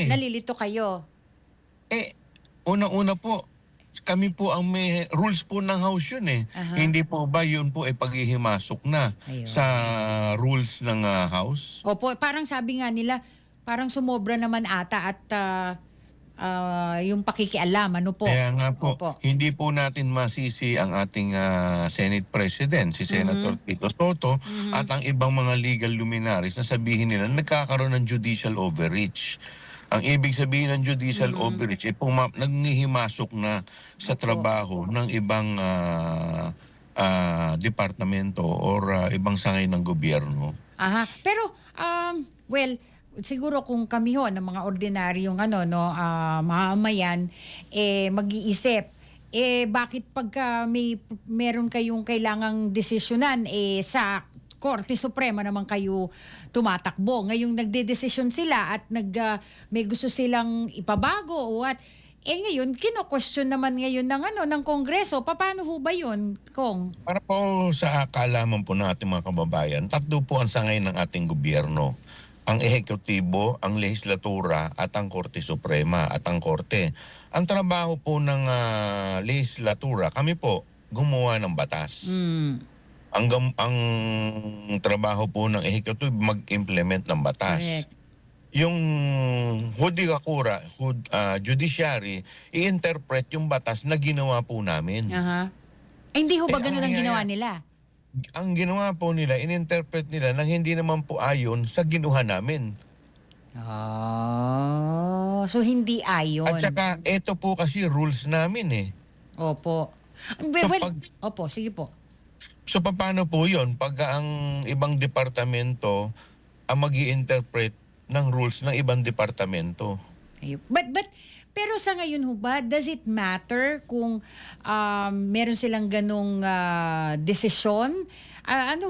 nalilito kayo? Eh, unang-una po, kami po ang may rules po ng house yun eh. Aha. Hindi po ba yun po ay paghihimasok na sa Ayun. rules ng house? Opo, parang sabi nga nila, parang sumobra naman ata at yung pakikialam, ano po? Kaya nga po, Opo. hindi po natin masisi ang ating Senate President, si Senator Mhm. Tito Soto, Mhm. at ang ibang mga legal luminaries na sabihin nila nagkakaroon ng judicial overreach. Ang ibig sabihin ng judicial Mhm. overreach ay naghihimasok na sa Opo. trabaho ng ibang departamento or ibang sangay ng gobyerno. Aha. Pero, well, siguro kung kami ho ng mga ordinaryong ano, no, mamamayan, mag-iisip, bakit pagka meron kayong kailangang desisyonan, sa Korte Suprema naman kayo tumatakbo. Ngayong nagdedesisyon sila at may gusto silang ipabago o what, ngayon, kino-question naman ngayon ng ng Kongreso. Paano ho ba yun, Kong? Para po sa kaalaman po natin mga kababayan, tatlo po ang sangay ng ating gobyerno. Ang ehekutibo, ang lehislatura at ang Korte Suprema at ang Korte. Ang trabaho po ng lehislatura, kami po gumawa ng batas. Mm. Ang trabaho po ng ehekutibo mag-implement ng batas. Correct. Yung judiciary, i-interpret yung batas na ginawa po namin. Aha. Hindi ho ba Ang ganun ang ginawa nila? Ang ginawa po nila, in-interpret nila nang hindi naman po ayon sa ginuha namin. So hindi ayon. At saka, ito po kasi rules namin eh. Opo. So, Opo, sige po. so paano po yun? Pag ang ibang departamento ang mag-i-interpret ng rules ng ibang departamento. Pero sa ngayon ho ba, does it matter kung meron silang ganong desisyon? Ano